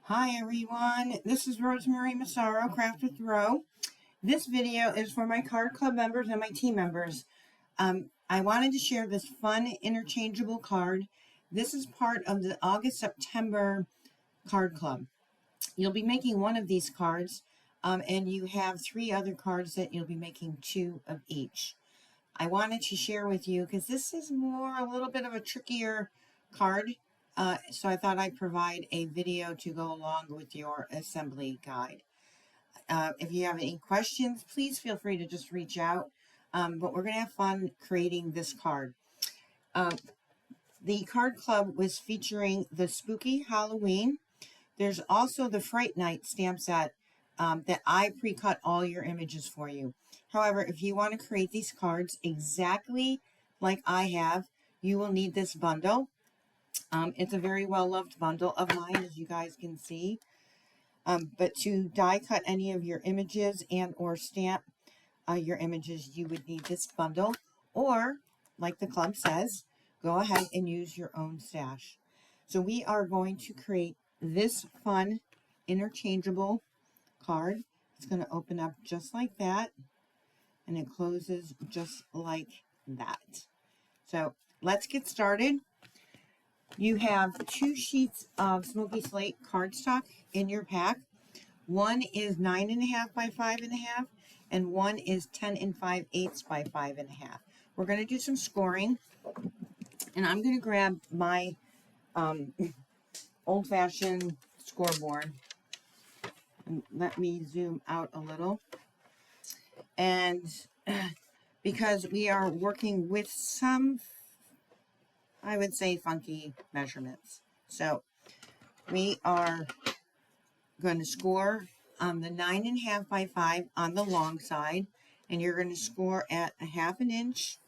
Hi everyone, this is Rosemary Massaro, Craft with Ro. This video is for my card club members and my team members. I wanted to share this fun interchangeable card. This is part of the August-September card club. You'll be making one of these cards, and you have 3 other cards that you'll be making 2 of each. I wanted to share with you because this is a little bit of a trickier card. So I thought I'd provide a video to go along with your assembly guide. If you have any questions, please feel free to just reach out. But we're going to have fun creating this card. The card club was featuring the Spooky Halloween. There's also the Fright Night stamp set that I pre-cut all your images for you. However, if you want to create these cards exactly like I have, you will need this bundle. It's a very well-loved bundle of mine, as you guys can see. But to die cut any of your images and or stamp your images, you would need this bundle. Or, like the club says, go ahead and use your own stash. So we are going to create this fun interchangeable card. It's going to open up just like that, and it closes just like that. So let's get started. You have 2 sheets of Smoky Slate cardstock in your pack. One is 9.5 by 5.5, and one is 10 5/8 by 5.5. We're going to do some scoring, and I'm going to grab my old-fashioned scoreboard. And let me zoom out a little. And because we are working with some, I would say, funky measurements. So we are going to score on the 9.5 by 5 on the long side, and you're going to score at 1/2 inch.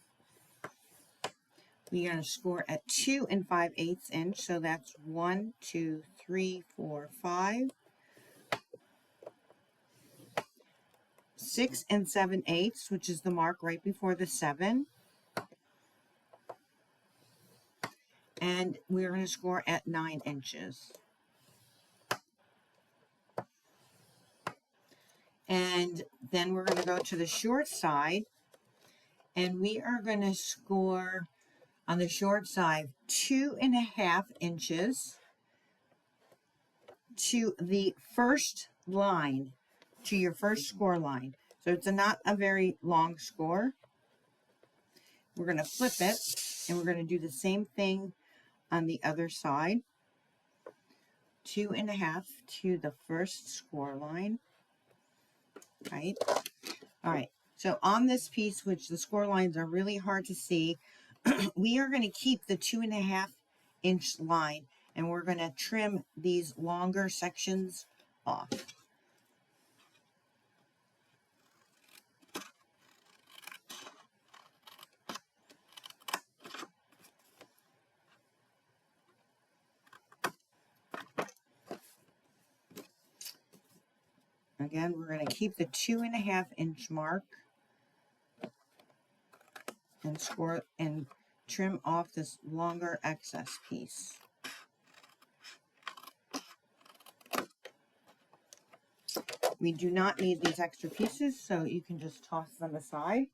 We're going to score at 2 5/8 inch, so that's 1, 2, 3, 4, 5. 6 7/8, which is the mark right before the 7. And we're going to score at 9 inches. And then we're going to go to the short side, and we are going to score on the short side 2.5 inches to the first line, to your first score line. So it's not a very long score. We're going to flip it, and we're going to do the same thing on the other side. 2.5 to the first score line. Right? All right. So on this piece, which the score lines are really hard to see, we are going to keep the 2.5 inch line, and we're going to trim these longer sections off. Again, we're going to keep the 2.5 inch mark and score and trim off this longer excess piece. We do not need these extra pieces, so you can just toss them aside.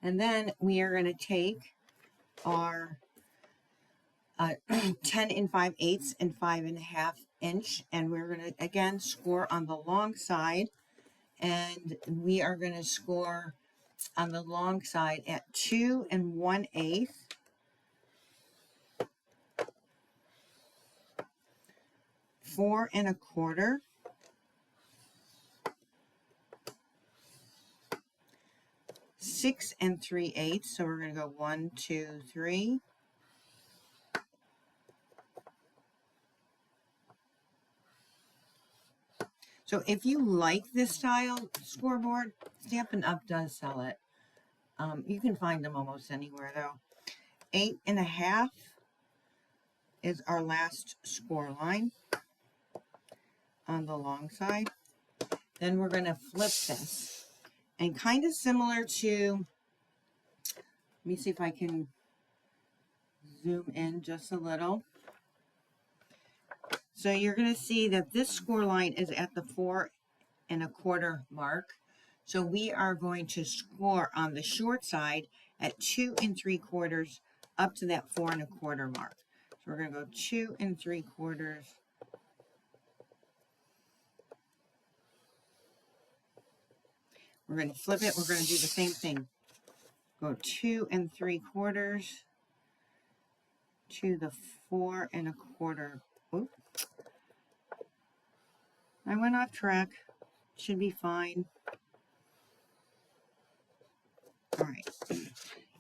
And then we are going to take our 10 5/8 and 5.5 inch, and we're going to again score on the long side, and we are going to score on the long side at 2 1/8, 4 1/4, 6 3/8. So we're going to go 1, 2, 3. So if you like this style scoreboard, Stampin' Up! Does sell it. You can find them almost anywhere though. 8.5 is our last score line on the long side. Then we're going to flip this. And kind of similar to, let me see if I can zoom in just a little. So you're going to see that this score line is at the 4¼ mark. So we are going to score on the short side at 2¾ up to that 4¼ mark. So we're going to go 2¾ We're going to flip it. We're going to do the same thing. Go 2¾ to the 4¼ Oop. I went off track. Should be fine. All right.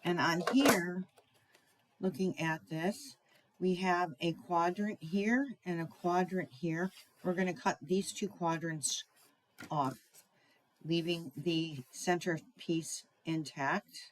And on here, looking at this, we have a quadrant here and a quadrant here. We're going to cut these two quadrants off, leaving the center piece intact.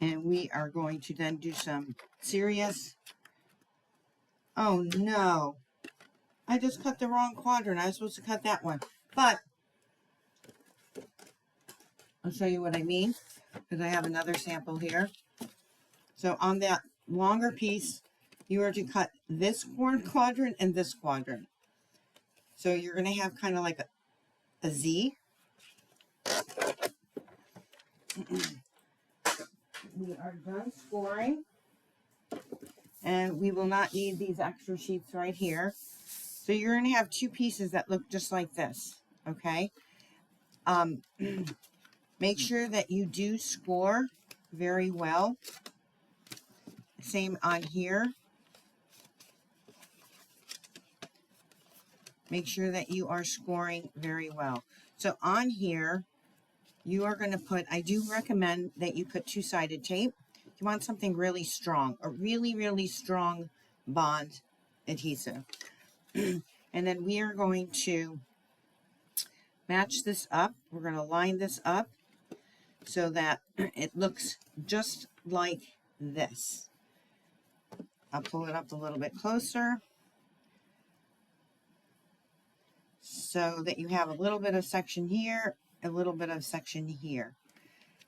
And we are going to then do some serious. Oh no, I just cut the wrong quadrant. I was supposed to cut that one. But I'll show you what I mean, because I have another sample here. So on that longer piece, you are to cut this quadrant and this quadrant. So you're going to have kind of like a Z. We are done scoring. And we will not need these extra sheets right here. So you're going to have two pieces that look just like this, okay? Make sure that you do score very well. Same on here. Make sure that you are scoring very well. So on here, you are going to put, I do recommend that you put two-sided tape. You want something really strong, a really, really strong bond adhesive. And then we are going to match this up. We're going to line this up so that it looks just like this. I'll pull it up a little bit closer so that you have a little bit of section here, a little bit of section here.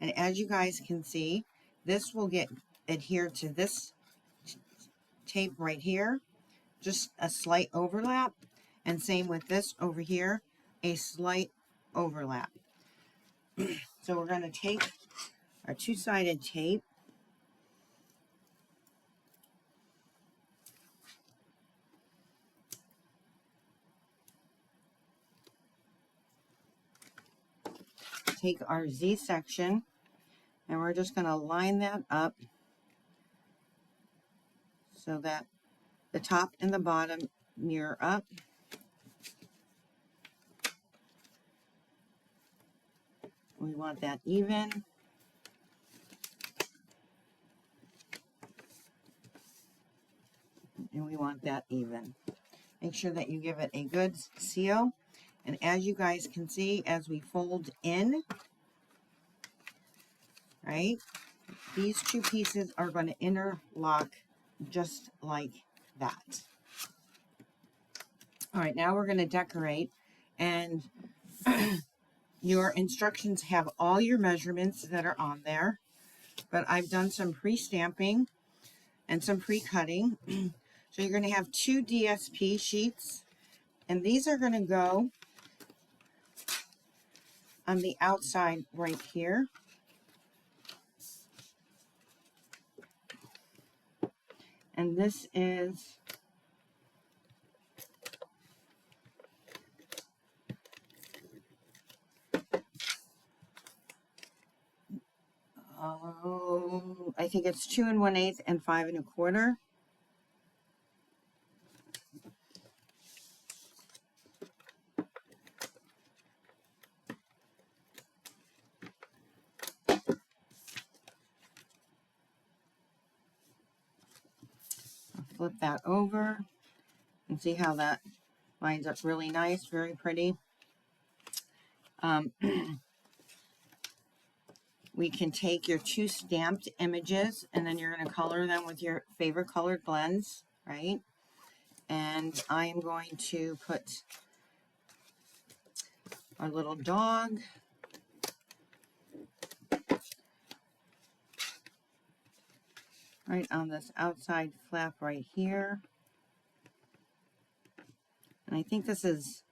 And as you guys can see, this will get adhered to this tape right here, just a slight overlap. And same with this over here, a slight overlap. So we're going to take our two-sided tape, take our Z section, and we're just going to line that up so that the top and the bottom mirror up. We want that even. And we want that even. Make sure that you give it a good seal. And as you guys can see, as we fold in, right, these two pieces are going to interlock just like that. All right, now we're going to decorate, and your instructions have all your measurements that are on there, but I've done some pre-stamping and some pre-cutting. So you're going to have 2 DSP sheets, and these are going to go on the outside right here. And this is I think it's 2 1/8 and 5 1/4. flip that over and see how that lines up really nice, very pretty. We can take your 2 stamped images and then you're going to color them with your favorite colored blends, right? And I am going to put our little dog right on this outside flap right here. And I think this is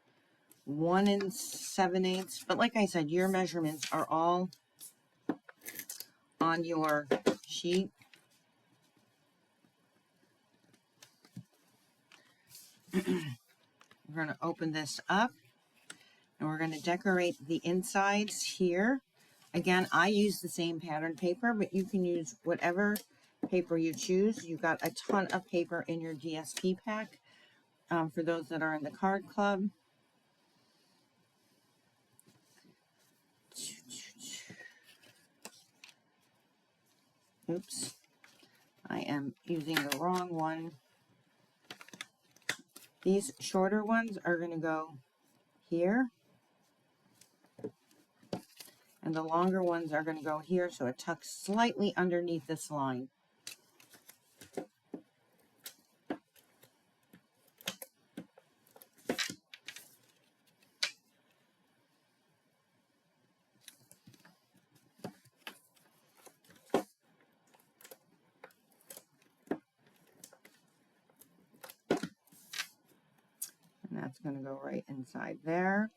1 7/8, but like I said, your measurements are all on your sheet. We're going to open this up and we're going to decorate the insides here. Again, I use the same pattern paper, but you can use whatever paper you choose. You've got a ton of paper in your DSP pack for those that are in the card club. Oops, I am using the wrong one. These shorter ones are going to go here. And the longer ones are going to go here, so it tucks slightly underneath this line. And that's going to go right inside there.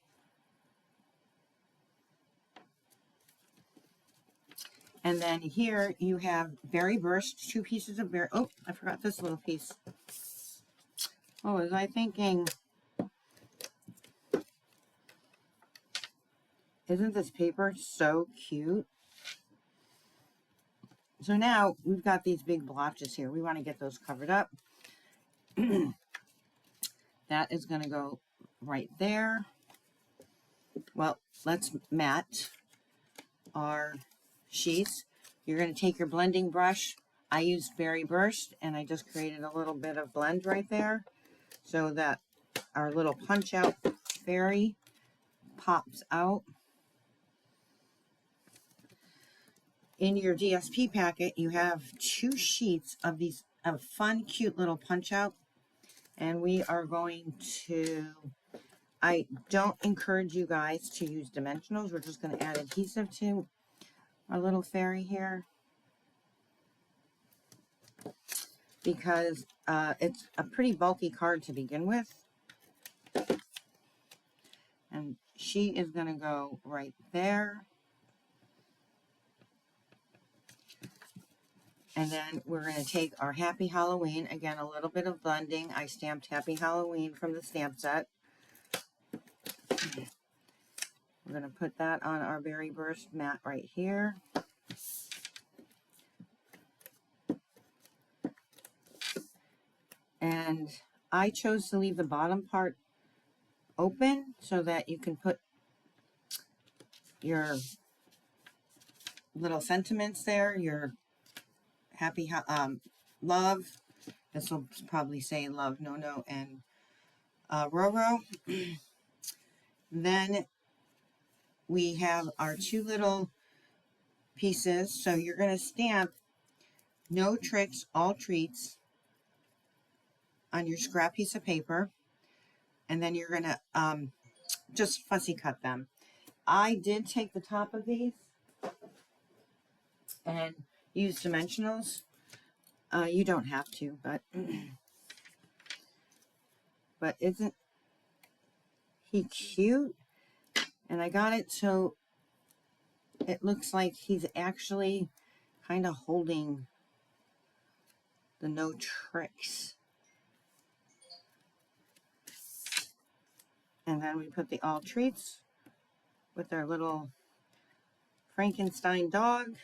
And then here you have berry burst, 2 pieces of berry. Oh, I forgot this little piece. What was I thinking? Isn't this paper so cute? So now we've got these big blotches here. We want to get those covered up. That is going to go right there. Well, let's mat our sheets. You're going to take your blending brush. I used Berry Burst and I just created a little bit of blend right there so that our little punch out fairy pops out. In your DSP packet, you have 2 sheets of these fun, cute little punch out. And we are going to, I don't encourage you guys to use dimensionals. We're just going to add adhesive to our little fairy here. Because it's a pretty bulky card to begin with. And she is going to go right there. And then we're going to take our Happy Halloween. Again, a little bit of blending. I stamped Happy Halloween from the stamp set. We're going to put that on our Berry Burst mat right here. And I chose to leave the bottom part open so that you can put your little sentiments there, your happy love. This will probably say love, no, and Roro. Then we have our 2 little pieces. So you're going to stamp no tricks, all treats on your scrap piece of paper. And then you're going to just fussy cut them. I did take the top of these and use dimensionals. You don't have to, but isn't he cute? And I got it so it looks like he's actually kind of holding the no tricks. And then we put the all treats with our little Frankenstein dog.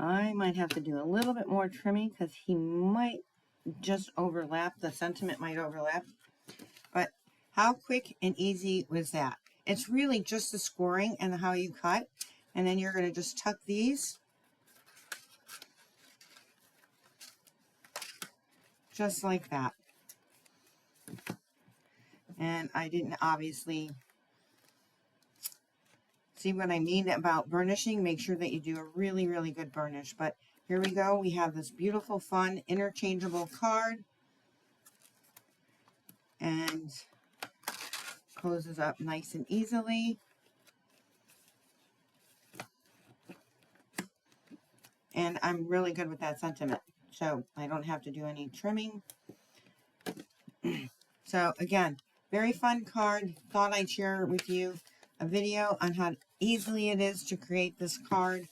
I might have to do a little bit more trimming because he might just overlap. The sentiment might overlap. But how quick and easy was that? It's really just the scoring and how you cut. And then you're going to just tuck these just like that. And I didn't obviously see what I mean about burnishing. Make sure that you do a really, really good burnish. But here we go. We have this beautiful, fun, interchangeable card. And closes up nice and easily. And I'm really good with that sentiment. So I don't have to do any trimming. So again, very fun card. Thought I'd share with you a video on how easily it is to create this card.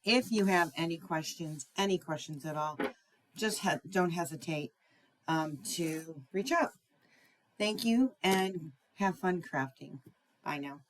If you have any questions at all, just don't hesitate to reach out. Thank you and have fun crafting. Bye now.